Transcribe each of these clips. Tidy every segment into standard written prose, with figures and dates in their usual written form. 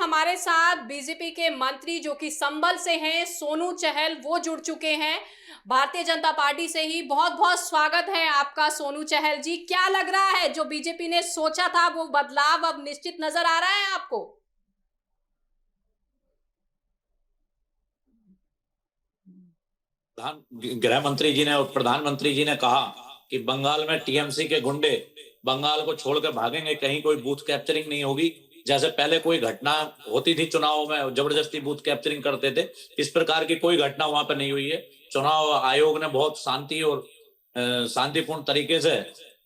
हमारे साथ बीजेपी के मंत्री जो कि संबल से हैं, सोनू चहल, वो जुड़ चुके हैं भारतीय जनता पार्टी से ही। बहुत बहुत स्वागत है आपका सोनू चहल जी। क्या लग रहा है जो बीजेपी ने सोचा था वो बदलाव अब निश्चित नजर आ रहा है आपको? गृह मंत्री जी ने और प्रधानमंत्री जी ने कहा कि बंगाल में टीएमसी के गुंडे बंगाल को छोड़कर भागेंगे, कहीं कोई बूथ कैप्चरिंग नहीं होगी। जैसे पहले कोई घटना होती थी चुनाव में, जबरदस्ती बूथ कैप्चरिंग करते थे, इस प्रकार की कोई घटना वहां पर नहीं हुई है। चुनाव आयोग ने बहुत शांति और शांतिपूर्ण तरीके से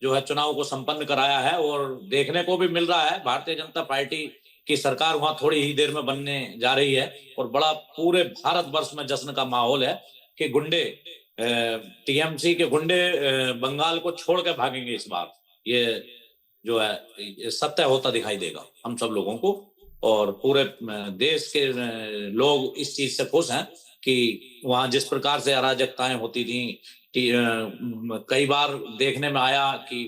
जो है चुनाव को संपन्न कराया है। और देखने को भी मिल रहा है भारतीय जनता पार्टी की सरकार वहां थोड़ी ही देर में बनने जा रही है और बड़ा पूरे भारतवर्ष में जश्न का माहौल है कि गुंडे टीएमसी के गुंडे बंगाल को छोड़ के भागेंगे इस बार। ये जो है ये सत्य होता दिखाई देगा हम सब लोगों को, और पूरे देश के लोग इस चीज से खुश हैं कि वहां जिस प्रकार से अराजकताएं होती थी, कई बार देखने में आया कि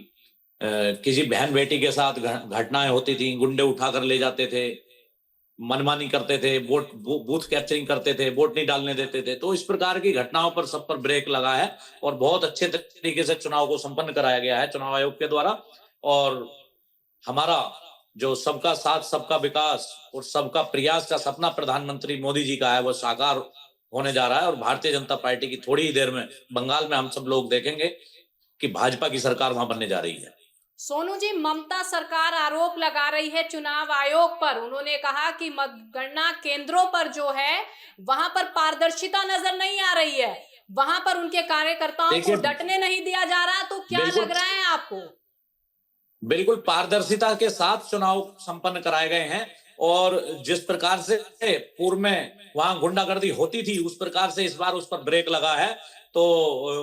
किसी बहन बेटी के साथ घटनाएं होती थी, गुंडे उठाकर ले जाते थे, मनमानी करते थे, बूथ कैप्चरिंग करते थे, वोट नहीं डालने देते थे। तो इस प्रकार की घटनाओं पर सब पर ब्रेक लगा है और बहुत अच्छे तरीके से चुनाव को संपन्न कराया गया है चुनाव आयोग के द्वारा। और हमारा जो सबका साथ सबका विकास और सबका प्रयास का सपना प्रधानमंत्री मोदी जी का है वो साकार होने जा रहा है। और भारतीय जनता पार्टी की थोड़ी ही देर में बंगाल में हम सब लोग देखेंगे कि भाजपा की सरकार वहां बनने जा रही है। सोनू जी, ममता सरकार आरोप लगा रही है चुनाव आयोग पर। उन्होंने कहा कि मतगणना केंद्रों पर जो है वहां पर पारदर्शिता नजर नहीं आ रही है, वहां पर उनके कार्यकर्ताओं को डटने नहीं दिया जा रहा। तो क्या लग रहा है आपको? बिल्कुल पारदर्शिता के साथ चुनाव संपन्न कराए गए हैं और जिस प्रकार से पूर्व में वहां गुंडागर्दी होती थी उस प्रकार से इस बार उस पर ब्रेक लगा है। तो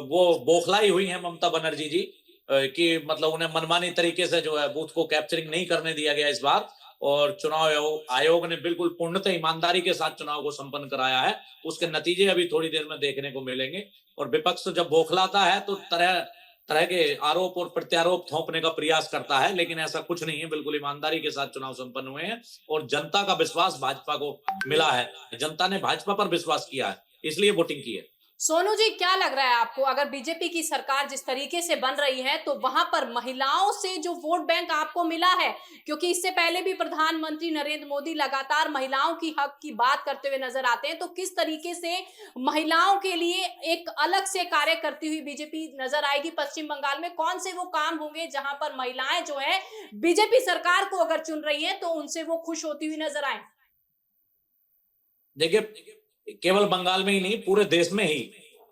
वो बौखलाई हुई है ममता बनर्जी जी कि मतलब उन्हें मनमानी तरीके से जो है बूथ को कैप्चरिंग नहीं करने दिया गया इस बार। और चुनाव आयोग ने बिल्कुल पूर्णतः ईमानदारी के साथ चुनाव को संपन्न कराया है। उसके नतीजे अभी थोड़ी देर में देखने को मिलेंगे। और विपक्ष जब बौखलाता है तो तरह तरह के आरोप और प्रत्यारोप थोपने का प्रयास करता है, लेकिन ऐसा कुछ नहीं है। बिल्कुल ईमानदारी के साथ चुनाव संपन्न हुए हैं और जनता का विश्वास भाजपा को मिला है। जनता ने भाजपा पर विश्वास किया है, इसलिए वोटिंग की है। सोनू जी, क्या लग रहा है आपको, अगर बीजेपी की सरकार जिस तरीके से बन रही है तो वहां पर महिलाओं से जो वोट बैंक आपको मिला है, क्योंकि इससे पहले भी प्रधानमंत्री नरेंद्र मोदी लगातार महिलाओं की हक की बात करते हुए नजर आते हैं, तो किस तरीके से महिलाओं के लिए एक अलग से कार्य करती हुई बीजेपी नजर आएगी पश्चिम बंगाल में? कौन से वो काम होंगे जहां पर महिलाएं जो है बीजेपी सरकार को अगर चुन रही है तो उनसे वो खुश होती हुई नजर आए? देखिए, केवल बंगाल में ही नहीं पूरे देश में ही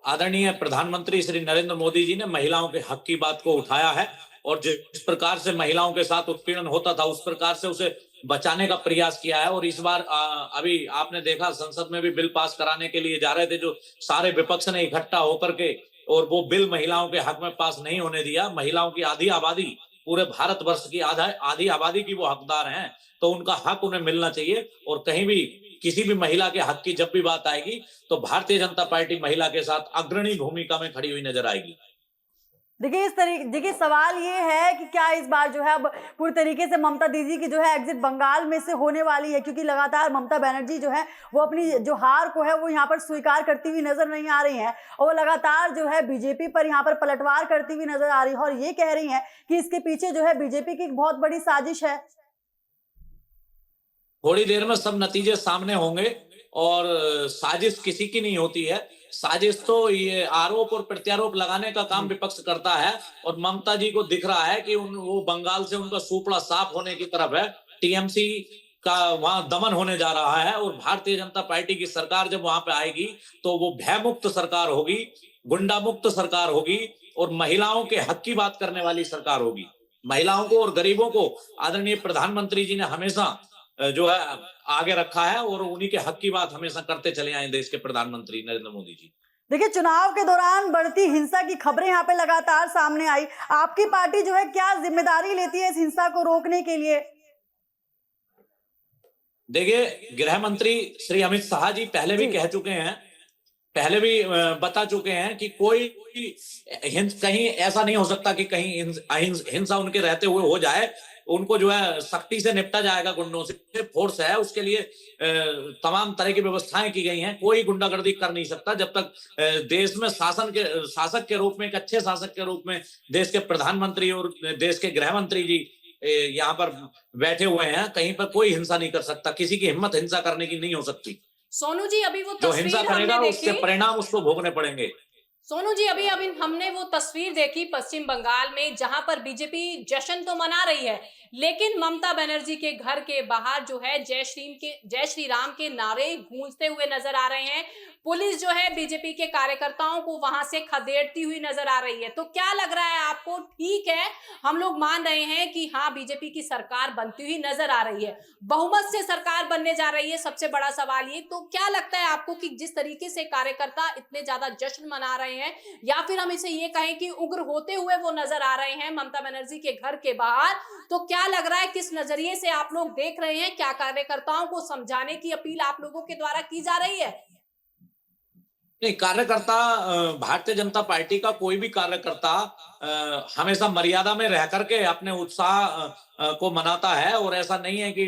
आदरणीय प्रधानमंत्री श्री नरेंद्र मोदी जी ने महिलाओं के हक की बात को उठाया है और जिस प्रकार से महिलाओं के साथ उत्पीड़न होता था उस प्रकार से उसे बचाने का प्रयास किया है। और इस बार अभी आपने देखा संसद में भी बिल पास कराने के लिए जा रहे थे, जो सारे विपक्ष ने इकट्ठा होकर के, और वो बिल महिलाओं के हक में पास नहीं होने दिया। महिलाओं की आधी आबादी, पूरे भारतवर्ष की आधी आबादी की वो हकदार हैं, तो उनका हक उन्हें मिलना चाहिए। और कहीं भी किसी भी महिला के हक की जब भी बात आएगी तो भारतीय जनता पार्टी महिला के साथ अग्रणी भूमिका में खड़ी हुई नजर आएगी। देखिए सवाल ये है कि क्या इस बार जो है अब पूरी तरीके से ममता दीदी की जो है एग्जिट बंगाल में से होने वाली है, क्योंकि लगातार ममता बनर्जी जो है वो अपनी जो हार को है वो यहाँ पर स्वीकार करती हुई नजर नहीं आ रही हैं और वो लगातार जो है बीजेपी पर यहाँ पर पलटवार करती हुई नजर आ रही है और ये कह रही हैं कि इसके पीछे जो है बीजेपी की एक बहुत बड़ी साजिश है। थोड़ी देर में सब नतीजे सामने होंगे और साजिश किसी की नहीं होती है। साजिश तो ये आरोप और प्रत्यारोप लगाने का काम विपक्ष करता है और ममता जी को दिख रहा है कि वो बंगाल से उनका सुपड़ा साफ होने की तरफ है। टीएमसी का वहां दमन होने जा रहा है और भारतीय जनता पार्टी की सरकार जब वहां पे आएगी तो वो भय मुक्त सरकार होगी, गुंडा मुक्त सरकार होगी और महिलाओं के हक की बात करने वाली सरकार होगी। महिलाओं को और गरीबों को आदरणीय प्रधानमंत्री जी ने हमेशा जो है आगे रखा है और उन्हीं के हक की बात हमेशा करते चले आए देश के प्रधानमंत्री नरेंद्र मोदी जी। देखिए, चुनाव के दौरान बढ़ती हिंसा की खबरें यहाँ पे लगातार सामने आई। आपकी पार्टी जो है क्या जिम्मेदारी लेती है इस हिंसा को रोकने के लिए? देखिए, गृह मंत्री श्री अमित शाह जी पहले भी कह चुके हैं, पहले भी बता चुके हैं कि कोई कहीं ऐसा नहीं हो सकता कि कहीं हिंसा उनके रहते हुए हो जाए। उनको जो है सख्ती से निपटा जाएगा। गुंडों से फोर्स है, उसके लिए तमाम तरह की व्यवस्थाएं की गई हैं। कोई गुंडागर्दी कर नहीं सकता जब तक देश में शासक के रूप में, एक अच्छे शासक के रूप में देश के प्रधानमंत्री और देश के गृह मंत्री जी यहाँ पर बैठे हुए हैं। कहीं पर कोई हिंसा नहीं कर सकता, किसी की हिम्मत हिंसा करने की नहीं हो सकती। सोनू जी, अभी वो जो हिंसा तस्वीर करेगा हमने उसके देखी, परिणाम उसको भोगने पड़ेंगे। सोनू जी, अभी अभी हमने वो तस्वीर देखी पश्चिम बंगाल में, जहां पर बीजेपी जश्न तो मना रही है, लेकिन ममता बनर्जी के घर के बाहर जो है जय श्री राम के नारे गूंजते हुए नजर आ रहे हैं। पुलिस जो है बीजेपी के कार्यकर्ताओं को वहां से खदेड़ती हुई नजर आ रही है। तो क्या लग रहा है आपको? ठीक है, हम लोग मान रहे हैं कि हाँ, बीजेपी की सरकार बनती हुई नजर आ रही है, बहुमत से सरकार बनने जा रही है। सबसे बड़ा सवाल ये, तो क्या लगता है आपको कि जिस तरीके से कार्यकर्ता इतने ज्यादा जश्न मना रहे हैं, या फिर हम इसे ये कहें कि उग्र होते हुए वो नजर आ रहे हैं ममता बनर्जी के घर के बाहर, तो क्या लग रहा है, किस नजरिए से आप लोग देख रहे हैं? क्या कार्यकर्ताओं को समझाने की अपील आप लोगों के द्वारा की जा रही है? नहीं, कार्यकर्ता भारतीय जनता पार्टी का कोई भी कार्यकर्ता हमेशा मर्यादा में रह करके अपने उत्साह को मनाता है, और ऐसा नहीं है कि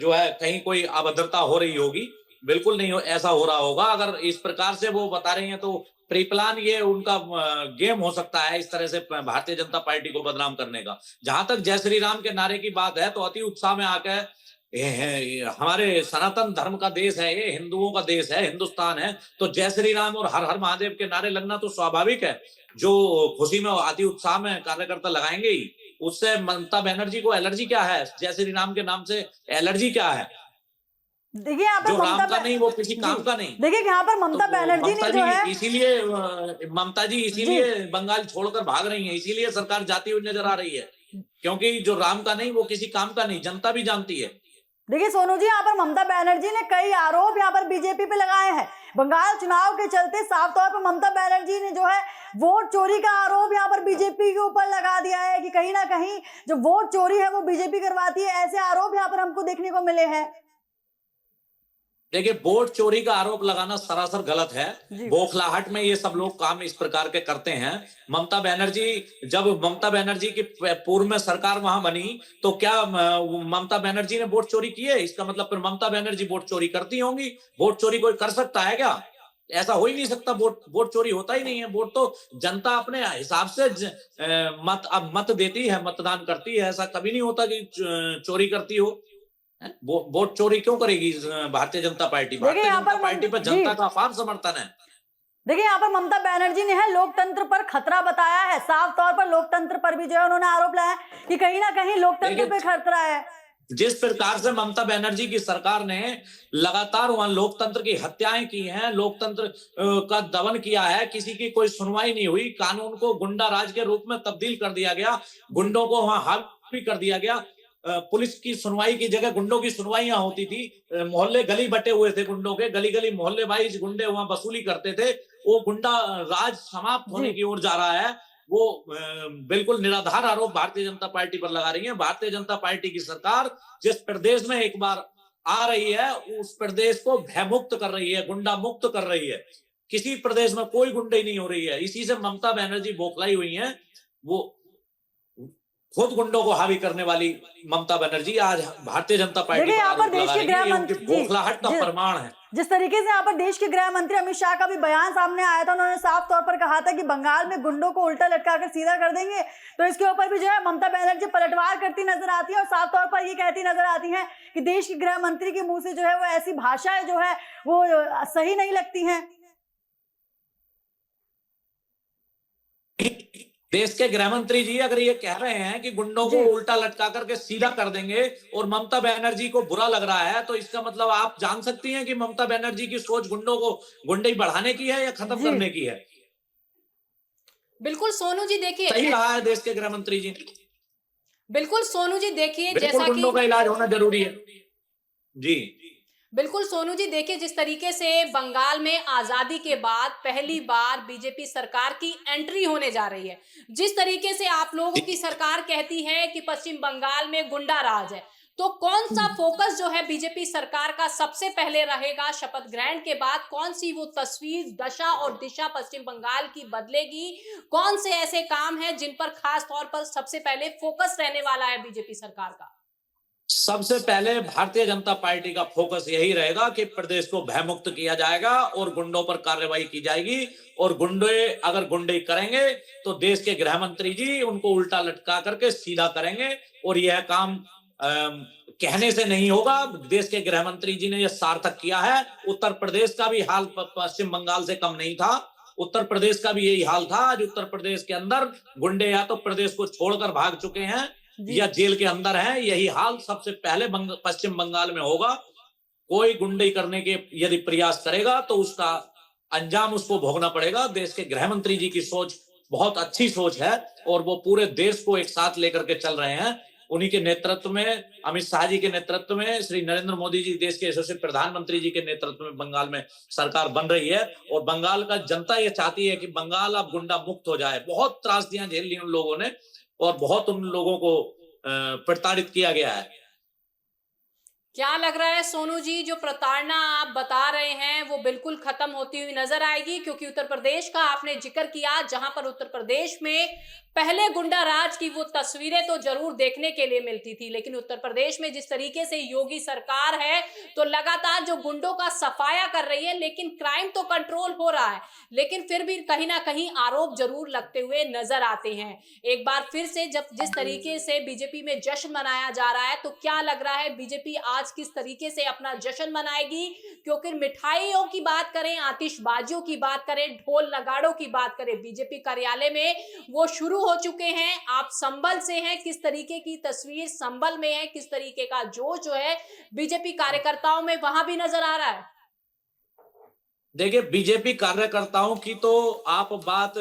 जो है कहीं कोई अभद्रता हो रही होगी। बिल्कुल नहीं ऐसा हो रहा होगा। अगर इस प्रकार से वो बता रही हैं तो प्री प्लान ये उनका गेम हो सकता है, इस तरह से भारतीय जनता पार्टी को बदनाम करने का। जहां तक जय श्री राम के नारे की बात है, तो अति उत्साह में आकर ये हमारे सनातन धर्म का देश है, ये हिंदुओं का देश है, हिंदुस्तान है, तो जय श्री राम और हर हर महादेव के नारे लगना तो स्वाभाविक है। जो खुशी में अति उत्साह में कार्यकर्ता लगाएंगे ही। उससे ममता बनर्जी को एलर्जी क्या है? जय श्री राम के नाम से एलर्जी क्या है? देखिए यहाँ पर जो राम का नहीं वो किसी काम का नहीं। देखिए यहाँ पर ममता तो बनर्जी ने जो है इसीलिए ममता जी इसीलिए बंगाल छोड़कर भाग रही है, इसीलिए सरकार जाती हुई नजर आ रही है, क्योंकि जो राम का नहीं वो किसी काम का नहीं, जनता भी जानती है। देखिए सोनू जी, यहाँ पर ममता बनर्जी ने कई आरोप यहाँ पर बीजेपी पे लगाए हैं। बंगाल चुनाव के चलते साफ तौर पर ममता बनर्जी ने जो है वोट चोरी का आरोप यहाँ पर बीजेपी के ऊपर लगा दिया है कि कहीं ना कहीं जो वोट चोरी है वो बीजेपी करवाती है। ऐसे आरोप यहाँ पर हमको देखने को मिले हैं। देखिए, वोट चोरी का आरोप लगाना सरासर गलत है। बौखलाहट में ये सब लोग काम इस प्रकार के करते हैं। जब ममता बनर्जी की पूर्व में सरकार वहां बनी, तो क्या ममता बनर्जी ने वोट चोरी की है? इसका मतलब फिर ममता बनर्जी वोट चोरी करती होंगी। वोट चोरी कोई कर सकता है क्या? ऐसा हो ही नहीं सकता। वोट चोरी होता ही नहीं है। वोट तो जनता अपने हिसाब से मत देती है, मतदान करती है। ऐसा कभी नहीं होता कि चोरी करती हो। वोट चोरी क्यों करेगी भारतीय जनता पार्टी? भारतीय जनता पार्टी पर जनता का अपार समर्थन है। देखिए यहाँ पर ममता बनर्जी ने है लोकतंत्र पर खतरा बताया है। साफ तौर पर लोकतंत्र पर भी जो है उन्होंने आरोप लगाया कि कहीं ना कहीं लोकतंत्र पे खतरा है। जिस प्रकार से ममता बनर्जी की सरकार ने लगातार वहां लोकतंत्र की हत्याएं की हैं, लोकतंत्र का दमन किया है, किसी की कोई सुनवाई नहीं हुई, कानून को गुंडा राज के रूप में तब्दील कर दिया गया, गुंडों को वहां हावी कर दिया गया। पुलिस की सुनवाई की जगह गुंडों की सुनवाइयां होती थी। मोहल्ले गली बटे हुए थे गुंडों के, गली गली मोहल्ले वाइज गुंडे वहां वसूली करते थे। वो गुंडा राज समाप्त होने की ओर जा रहा है। वो बिल्कुल निराधार आरोप भारतीय जनता पार्टी पर लगा रही है। भारतीय जनता पार्टी की सरकार जिस प्रदेश में एक बार आ रही है, उस प्रदेश को भयमुक्त कर रही है, गुंडा मुक्त कर रही है। किसी प्रदेश में कोई गुंडे नहीं हो रही है। इसी से ममता बनर्जी बौखलाई हुई है। वो खुद गुंडों को हावी करने वाली ममता बनर्जी आज भारतीय जनता पार्टी यहाँ पर देश के गृह मंत्री बौखलाहट का प्रमाण है। जिस तरीके से यहाँ पर देश के गृह मंत्री अमित शाह का भी बयान सामने आया था, उन्होंने साफ तौर पर कहा था कि बंगाल में गुंडों को उल्टा लटका कर सीधा कर देंगे। तो इसके ऊपर भी जो है ममता बनर्जी पलटवार करती नजर आती है और साफ तौर पर ये कहती नजर आती है कि देश के गृह मंत्री के मुंह से जो है वो ऐसी भाषाएं जो है वो सही नहीं लगती है। देश के गृह मंत्री जी अगर ये कह रहे हैं कि गुंडों को उल्टा लटका करके सीधा कर देंगे और ममता बनर्जी को बुरा लग रहा है, तो इसका मतलब आप जान सकती हैं कि ममता बनर्जी की सोच गुंडों को गुंडे बढ़ाने की है या खत्म करने की है। बिल्कुल सोनू जी, देखिए सही रहा है देश के गृह मंत्री जी। बिल्कुल सोनू जी, देखिए जैसा कि गुंडों का इलाज होना जरूरी है। जी बिल्कुल सोनू जी, देखिए जिस तरीके से बंगाल में आजादी के बाद पहली बार बीजेपी सरकार की एंट्री होने जा रही है, जिस तरीके से आप लोगों की सरकार कहती है कि पश्चिम बंगाल में गुंडा राज है, तो कौन सा फोकस जो है बीजेपी सरकार का सबसे पहले रहेगा शपथ ग्रहण के बाद? कौन सी वो तस्वीर, दशा और दिशा पश्चिम बंगाल की बदलेगी? कौन से ऐसे काम हैं जिन पर खास तौर पर सबसे पहले फोकस रहने वाला है बीजेपी सरकार का? सबसे पहले भारतीय जनता पार्टी का फोकस यही रहेगा कि प्रदेश को भयमुक्त किया जाएगा और गुंडों पर कार्रवाई की जाएगी। और गुंडे अगर गुंडे करेंगे तो देश के गृह मंत्री जी उनको उल्टा लटका करके सीधा करेंगे। और यह काम कहने से नहीं होगा, देश के गृह मंत्री जी ने यह सार्थक किया है। उत्तर प्रदेश का भी हाल पश्चिम बंगाल से कम नहीं था। उत्तर प्रदेश का भी यही हाल था। आज उत्तर प्रदेश के अंदर गुंडे या तो प्रदेश को छोड़कर भाग चुके हैं या जेल के अंदर हैं। यही हाल सबसे पहले पश्चिम बंगाल में होगा। कोई गुंडे करने के यदि प्रयास करेगा तो उसका अंजाम उसको भोगना पड़ेगा। देश के गृह मंत्री जी की सोच बहुत अच्छी सोच है और वो पूरे देश को एक साथ लेकर के चल रहे हैं। उन्हीं के नेतृत्व में, अमित शाह जी के नेतृत्व में, श्री नरेंद्र मोदी जी देश के यशस्वी प्रधानमंत्री जी के नेतृत्व में बंगाल में सरकार बन रही है। और बंगाल का जनता ये चाहती है कि बंगाल अब गुंडा मुक्त हो जाए। बहुत त्रासदियां झेल ली उन लोगों ने और बहुत उन लोगों को प्रताड़ित किया गया है। क्या लग रहा है सोनू जी, जो प्रताड़ना आप बता रहे हैं वो बिल्कुल खत्म होती हुई नजर आएगी? क्योंकि उत्तर प्रदेश का आपने जिक्र किया, जहां पर उत्तर प्रदेश में पहले गुंडा राज की वो तस्वीरें तो जरूर देखने के लिए मिलती थी, लेकिन उत्तर प्रदेश में जिस तरीके से योगी सरकार है तो लगातार जो गुंडों का सफाया कर रही है, लेकिन क्राइम तो कंट्रोल हो रहा है, लेकिन फिर भी कहीं ना कहीं आरोप जरूर लगते हुए नजर आते हैं। एक बार फिर से जब जिस तरीके से बीजेपी में जश्न मनाया जा रहा है, तो क्या लग रहा है बीजेपी आज किस तरीके से अपना जश्न मनाएगी? क्योंकि मिठाइयों की बात करें, आतिशबाजियों की बात करें, ढोल नगाड़ों की बात करें, बीजेपी कार्यालय में वो शुरू हो चुके हैं। आप संबल से हैं, किस तरीके की तस्वीर संबल में है, किस तरीके का जोश जो है बीजेपी कार्यकर्ताओं में वहां भी नजर आ रहा है? देखिए, बीजेपी कार्यकर्ताओं की तो आप बात,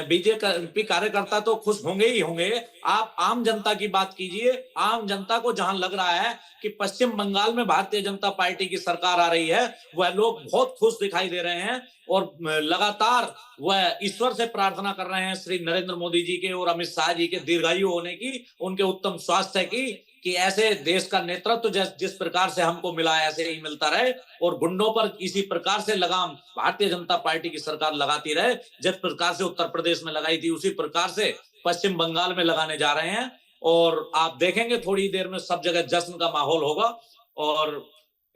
बीजेपी कार्यकर्ता तो खुश होंगे ही होंगे। आप आम जनता की बात कीजिए। आम जनता को जहां लग रहा है कि पश्चिम बंगाल में भारतीय जनता पार्टी की सरकार आ रही है, वह लोग बहुत खुश दिखाई दे रहे हैं और लगातार वह ईश्वर से प्रार्थना कर रहे हैं श्री नरेंद्र मोदी जी के और अमित शाह जी के दीर्घायु होने की, उनके उत्तम स्वास्थ्य की, कि ऐसे देश का नेतृत्व जिस प्रकार से हमको मिला ऐसे ही मिलता रहे और गुंडों पर इसी प्रकार से लगाम भारतीय जनता पार्टी की सरकार लगाती रहे। जिस प्रकार से उत्तर प्रदेश में लगाई थी उसी प्रकार से पश्चिम बंगाल में लगाने जा रहे हैं। और आप देखेंगे थोड़ी देर में सब जगह जश्न का माहौल होगा और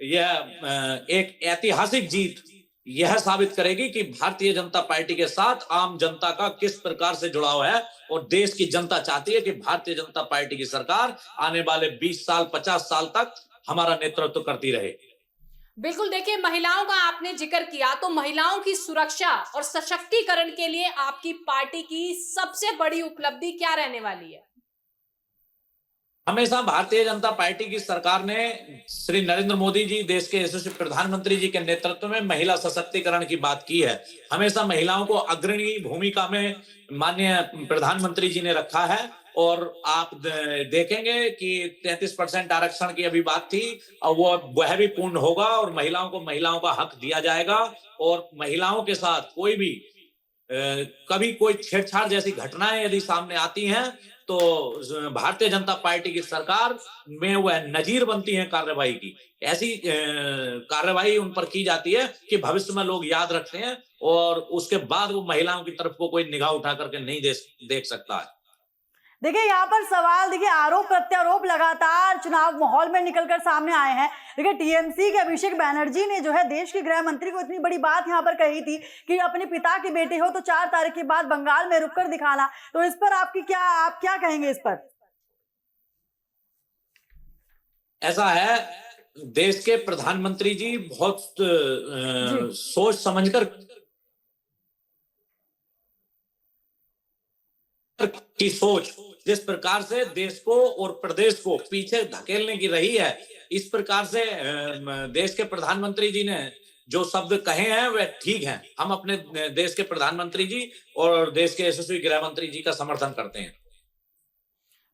यह एक ऐतिहासिक जीत यह साबित करेगी कि भारतीय जनता पार्टी के साथ आम जनता का किस प्रकार से जुड़ाव है। और देश की जनता चाहती है कि भारतीय जनता पार्टी की सरकार आने वाले 20 साल 50 साल तक हमारा नेतृत्व करती रहे। बिल्कुल, देखिए महिलाओं का आपने जिक्र किया, तो महिलाओं की सुरक्षा और सशक्तिकरण के लिए आपकी पार्टी की सबसे बड़ी उपलब्धि क्या रहने वाली है? हमेशा भारतीय जनता पार्टी की सरकार ने, श्री नरेंद्र मोदी जी देश के यशस्वी प्रधानमंत्री जी के नेतृत्व में महिला सशक्तिकरण की बात की है। हमेशा महिलाओं को अग्रणी भूमिका में माननीय प्रधानमंत्री जी ने रखा है। और आप देखेंगे कि 33% आरक्षण की अभी बात थी और वह भी पूर्ण होगा और महिलाओं का हक दिया जाएगा। और महिलाओं के साथ कोई भी कभी कोई छेड़छाड़ जैसी घटनाएं यदि सामने आती हैं तो भारतीय जनता पार्टी की सरकार में वह नजीर बनती है कार्रवाई की। ऐसी कार्रवाई उन पर की जाती है कि भविष्य में लोग याद रखते हैं और उसके बाद वो महिलाओं की तरफ को कोई निगाह उठा करके नहीं देख सकता है। देखिए यहाँ पर सवाल, देखिए आरोप प्रत्यारोप लगातार चुनाव माहौल में निकलकर सामने आए हैं। देखिए टीएमसी के अभिषेक बैनर्जी ने जो है देश के गृह मंत्री को इतनी बड़ी बात यहाँ पर कही थी कि अपने पिता के बेटे हो तो 4 तारीख के बाद बंगाल में रुककर दिखाना। तो इस पर आप क्या कहेंगे इस पर? ऐसा है, देश के प्रधानमंत्री जी बहुत सोच समझकर की सोच जिस प्रकार से देश को और प्रदेश को पीछे धकेलने की रही है, इस प्रकार से देश के प्रधानमंत्री जी ने जो शब्द कहे हैं वह ठीक हैं। हम अपने देश के प्रधानमंत्री जी और देश के यशस्वी गृह मंत्री जी का समर्थन करते हैं।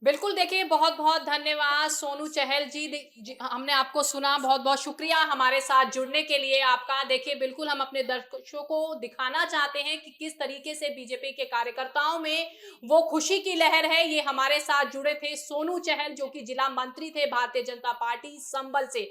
बिल्कुल, देखिए बहुत बहुत धन्यवाद सोनू चहल जी, हमने आपको सुना, बहुत बहुत शुक्रिया हमारे साथ जुड़ने के लिए आपका। देखिए बिल्कुल हम अपने दर्शकों को दिखाना चाहते हैं कि किस तरीके से बीजेपी के कार्यकर्ताओं में वो खुशी की लहर है। ये हमारे साथ जुड़े थे सोनू चहल, जो कि जिला मंत्री थे भारतीय जनता पार्टी संबल से।